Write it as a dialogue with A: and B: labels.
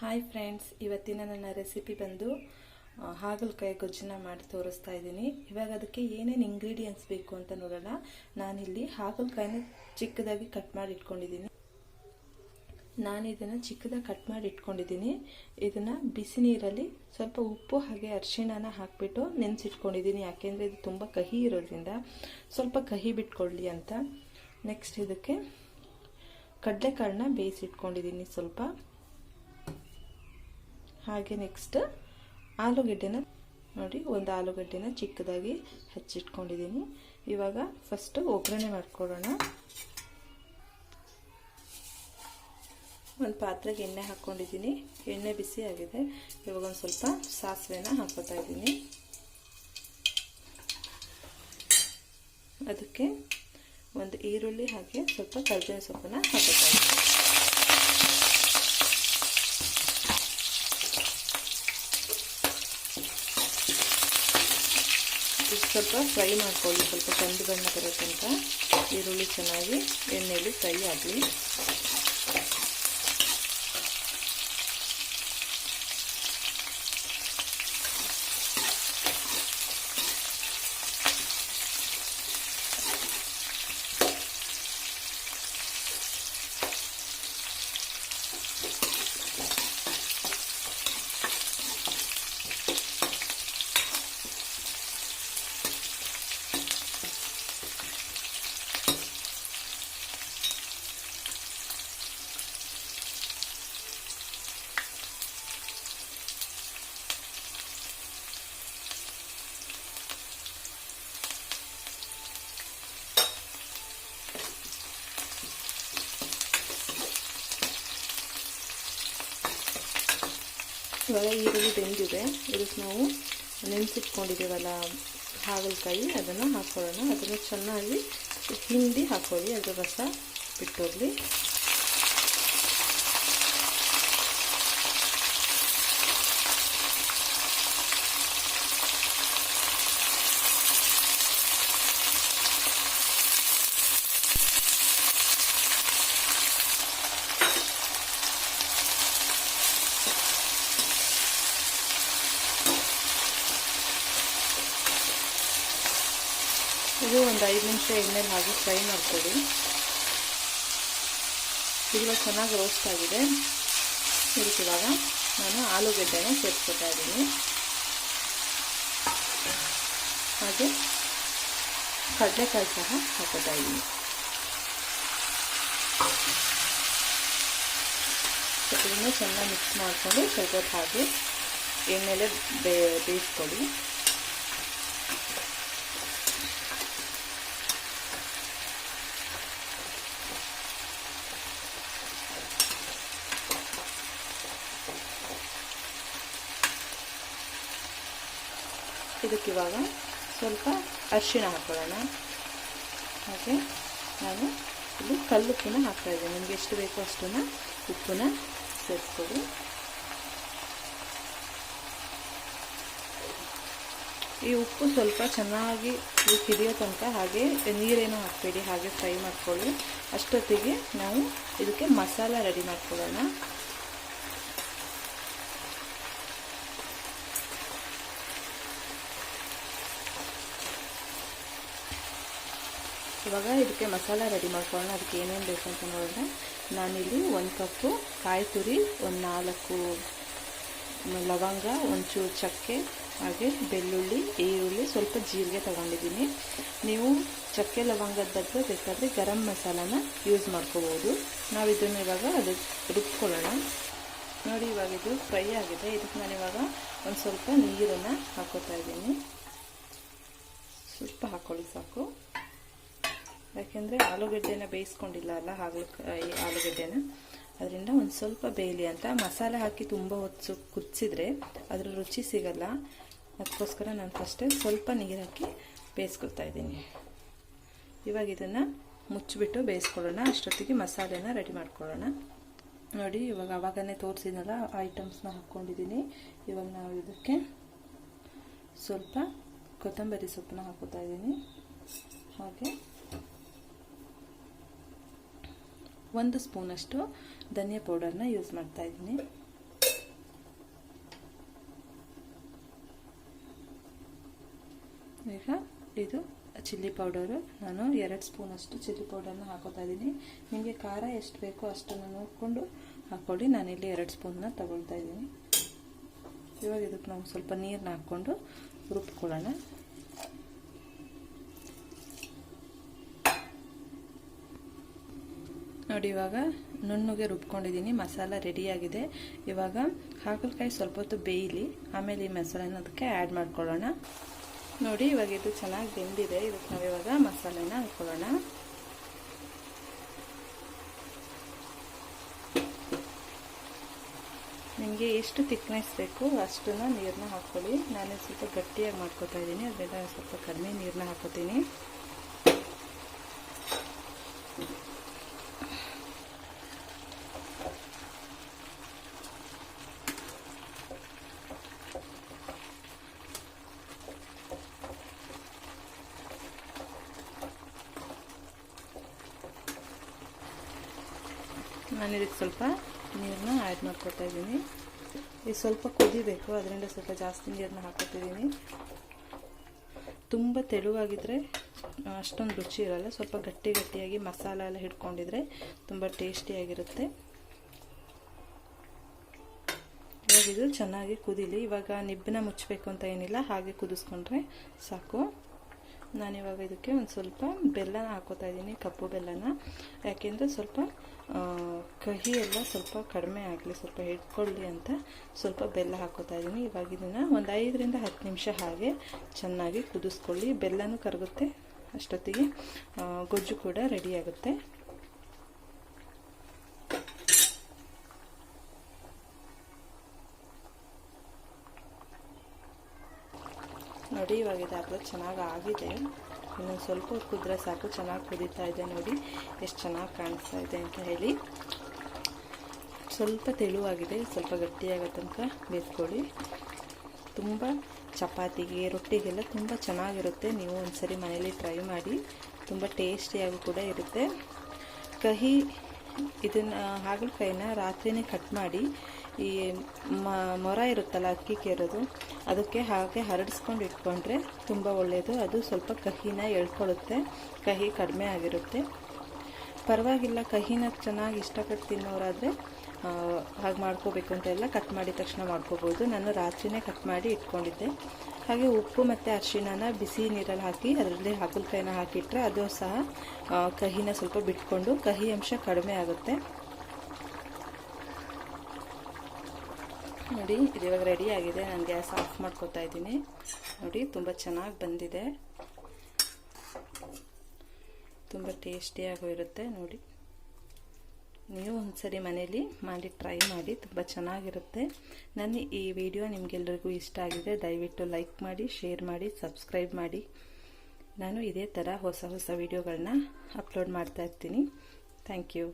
A: Hi friends, ಇವತ್ತಿನ ನನ್ನ recipe ಬಂದು ಹಾಗಲಕಾಯಿ ಗೊಜ್ಜನ್ನ ಮಾಡಿ ತೋರಿಸ್ತಾ ಇದ್ದೀನಿ. ಇವಾಗ ಅದಕ್ಕೆ ಏನೇನು ಇಂಗ್ರೀಡಿಯೆಂಟ್ಸ್ ಬೇಕು ಅಂತ ನೋಡೋಣ. ನಾನಿಲ್ಲಿ ಹಾಗಲಕಾಯಿನ ಚಿಕ್ಕದಾಗಿ ಕಟ್ ಮಾಡಿ ಇಟ್ಕೊಂಡಿದ್ದೀನಿ. ಇದನ್ನು ಬಿಸಿ ನೀರಲ್ಲಿ ಸ್ವಲ್ಪ ಉಪ್ಪು ಹಾಗೆ ಅರಿಶಿಣನ ಹಾಕಿಬಿಟ್ಟು ನೆನೆಸಿಟ್ಕೊಂಡಿದ್ದೀನಿ. ಯಾಕೆಂದರೆ ಇದು ತುಂಬ ಕಹಿ ಇರೋದ್ರಿಂದ ಸ್ವಲ್ಪ ಕಹಿ ಬಿಟ್ಕೊಳ್ಳಿ ಅಂತ. ನೆಕ್ಸ್ಟ್ ಇದಕ್ಕೆ ಕಡಲೆಕಾಳನ್ನ ಬೇಯಿಸಿಟ್ಕೊಂಡಿದ್ದೀನಿ ಸ್ವಲ್ಪ. ಹಾಗೆ ನೆಕ್ಸ್ಟ್ ಆಲೂಗಡ್ಡೆನ ನೋಡಿ, ಒಂದು ಆಲೂಗಡ್ಡೆನ ಚಿಕ್ಕದಾಗಿ ಹಚ್ಚಿಟ್ಕೊಂಡಿದ್ದೀನಿ. ಇವಾಗ ಫಸ್ಟ್ ಒಗ್ಗರಣೆ ಮಾಡ್ಕೊಳ್ಳೋಣ. ಒಂದು ಪಾತ್ರೆಗೆ ಎಣ್ಣೆ ಹಾಕ್ಕೊಂಡಿದ್ದೀನಿ. ಎಣ್ಣೆ ಬಿಸಿ ಆಗಿದೆ. ಇವಾಗ ಒಂದು ಸ್ವಲ್ಪ ಸಾಸಿವೆನ ಹಾಕೋತಾ ಇದ್ದೀನಿ. ಅದಕ್ಕೆ ಒಂದು ಈರುಳ್ಳಿ ಹಾಗೆ ಸ್ವಲ್ಪ ಕರಿಬೇವಿನ ಸೊಪ್ಪನ್ನ ಹಾಕೋತಾ ಇದ್ದೀನಿ. ಸ್ವಲ್ಪ ಫ್ರೈ ಮಾಡ್ಕೊಳ್ಳಿ, ಸ್ವಲ್ಪ ಕಂದು ಬಣ್ಣ ಬರೋ ತನಕ ಈರುಳ್ಳಿ ಚೆನ್ನಾಗಿ ಎಣ್ಣೆಯಲ್ಲಿ ಫ್ರೈ ಆಗಲಿ. ಇವಾಗ ಈರುಳ್ಳಿ ಬೆಂದಿದೆ. ಇದಕ್ಕೆ ನಾವು ನೆನೆಸಿಟ್ಕೊಂಡಿದ್ದೀವಲ್ಲ ಹಾಗಲಕಾಯಿ, ಅದನ್ನು ಹಾಕ್ಕೊಳ್ಳೋಣ. ಅದನ್ನು ಚೆನ್ನಾಗಿ ಹಿಂಡಿ ಹಾಕೊಳ್ಳಿ, ಅದರ ರಸ ಬಿಟ್ಟೋಗ್ಲಿ. ಇದು ಒಂದು 5 ನಿಮಿಷ ಎಣ್ಣೆಲಿ ಹಾಗೆ ಫ್ರೈ ಮಾಡ್ಕೊಳ್ಳಿ. ಇವಾಗ ಚೆನ್ನಾಗಿ ರೋಸ್ಟ್ ಆಗಿದೆ. ಇದಕ್ಕೆ ಇವಾಗ ನಾನು ಆಲೂಗಡ್ಡೆನ ಸೇರಿಸ್ಕೊತಾ ಇದ್ದೀನಿ. ಹಾಗೆ ಕಡಲೆಕಾಯಿ ಸಹ ಹಾಕೋತಾ ಇದ್ದೀನಿ. ಇದನ್ನು ಚೆನ್ನಾಗಿ ಮಿಕ್ಸ್ ಮಾಡಿಕೊಂಡು ಸ್ವಲ್ಪ ಹಾಗೆ ಎಣ್ಣೆಲೆ ಬೇಯಿಸ್ಕೊಳ್ಳಿ. ಇದಕ್ಕಿವಾಗ ಸ್ವಲ್ಪ ಅರಿಶಿಣ ಹಾಕೊಳ್ಳೋಣ. ಹಾಗೆ ನಾನು ಇಲ್ಲಿ ಕಲ್ಲುಪ್ಪನ್ನ ಹಾಕ್ತಾಯಿದ್ದೀನಿ. ನಿಮಗೆ ಎಷ್ಟು ಬೇಕೋ ಅಷ್ಟನ್ನು ಉಪ್ಪನ್ನ ಸೇರಿಸ್ಕೊಳ್ಳಿ. ಈ ಉಪ್ಪು ಸ್ವಲ್ಪ ಚೆನ್ನಾಗಿ ಹಿಡಿಯೋ ತನಕ ಹಾಗೆ ನೀರೇನೂ ಹಾಕಬೇಡಿ, ಹಾಗೆ ಫ್ರೈ ಮಾಡ್ಕೊಳ್ಳಿ. ಅಷ್ಟೊತ್ತಿಗೆ ನಾವು ಇದಕ್ಕೆ ಮಸಾಲ ರೆಡಿ ಮಾಡ್ಕೊಳ್ಳೋಣ. ಇವಾಗ ಇದಕ್ಕೆ ಮಸಾಲ ರೆಡಿ ಮಾಡ್ಕೊಳ್ಳೋಣ. ಅದಕ್ಕೆ ಏನೇನು ಬೇಕು ಅಂತ ನೋಡೋಣ. ನಾನಿಲ್ಲಿ 1 ಕಪ್ಪು ಕಾಯಿ ತುರಿ, ಒಂದು 4 ಲವಂಗ, ಒಂಚೂರು ಚಕ್ಕೆ, ಹಾಗೆ ಬೆಳ್ಳುಳ್ಳಿ, ಈರುಳ್ಳಿ, ಸ್ವಲ್ಪ ಜೀರಿಗೆ ತಗೊಂಡಿದ್ದೀನಿ. ನೀವು ಚಕ್ಕೆ ಲವಂಗದ ಬದಲು ಬೇಕಾದರೆ ಗರಂ ಮಸಾಲಾನ ಯೂಸ್ ಮಾಡ್ಕೋಬೋದು. ನಾವು ಇದನ್ನು ಇವಾಗ ರುಬ್ಕೊಳ್ಳೋಣ. ನೋಡಿ, ಇವಾಗ ಇದು ಫ್ರೈ ಆಗಿದೆ. ಇದಕ್ಕೆ ನಾನಿವಾಗ ಒಂದು ಸ್ವಲ್ಪ ನೀರನ್ನು ಹಾಕೋತಾ ಇದ್ದೀನಿ. ಸ್ವಲ್ಪ ಹಾಕ್ಕೊಳ್ಳಿ ಸಾಕು. ಯಾಕೆಂದರೆ ಆಲೂಗಡ್ಡೆನ ಬೇಯಿಸ್ಕೊಂಡಿಲ್ಲ ಅಲ್ಲ, ಆಲೂಗಡ್ಡೆನ, ಅದರಿಂದ ಒಂದು ಸ್ವಲ್ಪ ಬೇಯಲಿ ಅಂತ. ಮಸಾಲೆ ಹಾಕಿ ತುಂಬ ಹೊತ್ತು ಕುದಿಸಿದ್ರೆ ಅದರ ರುಚಿ ಸಿಗಲ್ಲ. ಅದಕ್ಕೋಸ್ಕರ ನಾನು ಫಸ್ಟೇ ಸ್ವಲ್ಪ ನೀರು ಹಾಕಿ ಬೇಯಿಸ್ಕೊಳ್ತಾ ಇದ್ದೀನಿ. ಇವಾಗ ಇದನ್ನು ಮುಚ್ಚಿಬಿಟ್ಟು ಬೇಯಿಸ್ಕೊಳ್ಳೋಣ. ಅಷ್ಟೊತ್ತಿಗೆ ಮಸಾಲೆನ ರೆಡಿ ಮಾಡ್ಕೊಳ್ಳೋಣ. ನೋಡಿ, ಇವಾಗ ಆವಾಗನೇ ತೋರಿಸಿದ್ನಲ್ಲ ಐಟಮ್ಸ್ನ ಹಾಕ್ಕೊಂಡಿದ್ದೀನಿ. ಇವಾಗ ನಾವು ಇದಕ್ಕೆ ಸ್ವಲ್ಪ ಕೊತ್ತಂಬರಿ ಸೊಪ್ಪನ್ನ ಹಾಕೋತಾ ಇದ್ದೀನಿ. ಹಾಗೆ 1 ಸ್ಪೂನಷ್ಟು ಧನಿಯಾ ಪೌಡರ್ನ ಯೂಸ್ ಮಾಡ್ತಾ ಇದ್ದೀನಿ. ಈಗ ಇದು ಚಿಲ್ಲಿ ಪೌಡರು, ನಾನು 2 ಸ್ಪೂನಷ್ಟು ಚಿಲ್ಲಿ ಪೌಡರ್ನ ಹಾಕೋತಾ ಇದ್ದೀನಿ. ನಿಮಗೆ ಖಾರ ಎಷ್ಟು ಬೇಕೋ ಅಷ್ಟನ್ನು ನೋಡಿಕೊಂಡು ಹಾಕ್ಕೊಳ್ಳಿ. ನಾನಿಲ್ಲಿ 2 ಸ್ಪೂನ್ನ ತಗೊಳ್ತಾ ಇದ್ದೀನಿ. ಇವಾಗ ಇದಕ್ಕೆ ನಾವು ಸ್ವಲ್ಪ ನೀರನ್ನ ಹಾಕ್ಕೊಂಡು ರುಬ್ಕೊಳ್ಳೋಣ. ನೋಡಿ ಇವಾಗ ನುಣ್ಣಗೆ ರುಬ್ಕೊಂಡಿದ್ದೀನಿ. ಮಸಾಲ ರೆಡಿಯಾಗಿದೆ. ಇವಾಗ ಹಾಗಲಕಾಯಿ ಸ್ವಲ್ಪ ಹೊತ್ತು ಬೇಯಲಿ, ಆಮೇಲೆ ಈ ಮಸಾಲೆನ ಅದಕ್ಕೆ ಆ್ಯಡ್ ಮಾಡ್ಕೊಳ್ಳೋಣ. ನೋಡಿ ಇವಾಗ ಇದು ಚೆನ್ನಾಗಿ ಬೆಂದಿದೆ. ಇದಕ್ಕೆ ನಾವು ಇವಾಗ ಮಸಾಲೆನ ಹಾಕ್ಕೊಳ್ಳೋಣ. ನಿಮಗೆ ಎಷ್ಟು ಥಿಕ್ನೆಸ್ ಬೇಕು ಅಷ್ಟನ್ನು ನೀರನ್ನ ಹಾಕ್ಕೊಳ್ಳಿ. ನಾನು ಸ್ವಲ್ಪ ಗಟ್ಟಿಯಾಗಿ ಮಾಡ್ಕೊತಾ ಇದ್ದೀನಿ, ಅದರಿಂದ ಸ್ವಲ್ಪ ಕಡಿಮೆ ನೀರನ್ನ ಹಾಕೋತೀನಿ. ನಾನು ಇದಕ್ಕೆ ಸ್ವಲ್ಪ ನೀರನ್ನ ಆ್ಯಡ್ ಮಾಡ್ಕೊತಾ ಇದ್ದೀನಿ. ಇದು ಸ್ವಲ್ಪ ಕುದಿಬೇಕು, ಅದರಿಂದ ಸ್ವಲ್ಪ ಜಾಸ್ತಿ ನೀರನ್ನ ಹಾಕೋತಿದ್ದೀನಿ. ತುಂಬ ತೆಳುವಾಗಿದ್ದರೆ ಅಷ್ಟೊಂದು ರುಚಿ ಇರಲ್ಲ. ಸ್ವಲ್ಪ ಗಟ್ಟಿಯಾಗಿ ಮಸಾಲ ಎಲ್ಲ ಹಿಡ್ಕೊಂಡಿದ್ರೆ ತುಂಬ ಟೇಸ್ಟಿಯಾಗಿರುತ್ತೆ. ಇವಾಗ ಇದು ಚೆನ್ನಾಗಿ ಕುದೀಲಿ. ಇವಾಗ ನಿಬ್ಬನ್ನ ಮುಚ್ಚಬೇಕು ಅಂತ ಏನಿಲ್ಲ, ಹಾಗೆ ಕುದಿಸ್ಕೊಂಡ್ರೆ ಸಾಕು. ನಾನಿವಾಗ ಇದಕ್ಕೆ ಒಂದು ಸ್ವಲ್ಪ ಬೆಲ್ಲನ ಹಾಕೋತಾ ಇದ್ದೀನಿ, ಕಪ್ಪು ಬೆಲ್ಲನ. ಯಾಕೆಂದರೆ ಸ್ವಲ್ಪ ಕಹಿ ಎಲ್ಲ ಸ್ವಲ್ಪ ಕಡಿಮೆ ಆಗಲಿ, ಸ್ವಲ್ಪ ಹಿಡ್ಕೊಳ್ಳಿ ಅಂತ ಸ್ವಲ್ಪ ಬೆಲ್ಲ ಹಾಕೋತಾ ಇದ್ದೀನಿ. ಇವಾಗ ಇದನ್ನು ಒಂದು 5 ರಿಂದ 10 ನಿಮಿಷ ಹಾಗೆ ಚೆನ್ನಾಗಿ ಕುದಿಸ್ಕೊಳ್ಳಿ. ಬೆಲ್ಲನೂ ಕರಗುತ್ತೆ, ಅಷ್ಟೊತ್ತಿಗೆ ಗೊಜ್ಜು ಕೂಡ ರೆಡಿ ಆಗುತ್ತೆ. ನೋಡಿ ಇವಾಗ ಇದಾಗಲೇ ಚೆನ್ನಾಗಿ ಆಗಿದೆ. ಇನ್ನೊಂದು ಸ್ವಲ್ಪ ಹೊತ್ತು ಕುದ್ರೆ ಸಾಕು. ಚೆನ್ನಾಗಿ ಕುದೀತಾ ಇದೆ. ನೋಡಿ ಎಷ್ಟು ಚೆನ್ನಾಗಿ ಕಾಣಿಸ್ತಾ ಇದೆ ಅಂತ ಹೇಳಿ. ಸ್ವಲ್ಪ ತೆಳುವಾಗಿದೆ, ಸ್ವಲ್ಪ ಗಟ್ಟಿಯಾಗೋ ತನಕ ಬೇಯಿಸ್ಕೊಳ್ಳಿ. ತುಂಬ ಚಪಾತಿಗೆ ರೊಟ್ಟಿಗೆಲ್ಲ ತುಂಬ ಚೆನ್ನಾಗಿರುತ್ತೆ. ನೀವು ಒಂದ್ಸರಿ ಮನೇಲಿ ಟ್ರೈ ಮಾಡಿ, ತುಂಬ ಟೇಸ್ಟಿಯಾಗೂ ಕೂಡ ಇರುತ್ತೆ. ಕಹಿ ಇದನ್ನು ಹಾಗಲಕಾಯಿನ ರಾತ್ರಿನೇ ಕಟ್ ಮಾಡಿ ಈ ಮೊರ ಇರುತ್ತಲ್ಲ ಅಕ್ಕಿ ಕೇರೋದು, ಅದಕ್ಕೆ ಹಾಗೆ ಹರಡಿಸ್ಕೊಂಡು ಇಟ್ಕೊಂಡ್ರೆ ತುಂಬ ಒಳ್ಳೆಯದು. ಅದು ಸ್ವಲ್ಪ ಕಹಿನ ಎಳ್ಕೊಳ್ಳುತ್ತೆ, ಕಹಿ ಕಡಿಮೆ ಆಗಿರುತ್ತೆ. ಪರವಾಗಿಲ್ಲ, ಕಹಿನ ಚೆನ್ನಾಗಿ ಇಷ್ಟಪಟ್ಟು ತಿನ್ನೋರಾದರೆ ಹಾಗೆ ಮಾಡ್ಕೋಬೇಕು ಅಂತ ಎಲ್ಲ ಕಟ್ ಮಾಡಿದ ತಕ್ಷಣ ಮಾಡ್ಕೋಬೋದು. ನಾನು ರಾತ್ರಿನೇ ಕಟ್ ಮಾಡಿ ಇಟ್ಕೊಂಡಿದ್ದೆ. ಹಾಗೆ ಉಪ್ಪು ಮತ್ತು ಅರಿಶಿಣನ ಬಿಸಿ ನೀರಲ್ಲಿ ಹಾಕಿ ಅದರಲ್ಲಿ ಹಾಗಲಕಾಯಿನ ಹಾಕಿಟ್ರೆ ಅದು ಸಹ ಕಹಿನ ಸ್ವಲ್ಪ ಬಿಟ್ಕೊಂಡು ಕಹಿ ಅಂಶ ಕಡಿಮೆ ಆಗುತ್ತೆ. ನೋಡಿ ಇದು ಇವಾಗ ರೆಡಿ ಆಗಿದೆ. ನಾನು ಗ್ಯಾಸ್ ಆಫ್ ಮಾಡ್ಕೊತಾ ಇದ್ದೀನಿ. ನೋಡಿ ತುಂಬ ಚೆನ್ನಾಗಿ ಬಂದಿದೆ, ತುಂಬ ಟೇಸ್ಟಿಯಾಗೂ ಇರುತ್ತೆ. ನೋಡಿ ನೀವು ಒಂದ್ಸರಿ ಮನೇಲಿ ಮಾಡಿ ಟ್ರೈ ಮಾಡಿ, ತುಂಬ ಚೆನ್ನಾಗಿರುತ್ತೆ. ನನ್ನ ಈ ವಿಡಿಯೋ ನಿಮಗೆಲ್ಲರಿಗೂ ಇಷ್ಟ ಆಗಿದೆ, ದಯವಿಟ್ಟು ಲೈಕ್ ಮಾಡಿ, ಶೇರ್ ಮಾಡಿ, ಸಬ್ಸ್ಕ್ರೈಬ್ ಮಾಡಿ. ನಾನು ಇದೇ ಥರ ಹೊಸ ವಿಡಿಯೋಗಳನ್ನ ಅಪ್ಲೋಡ್ ಮಾಡ್ತಾ ಇರ್ತೀನಿ. Thank you.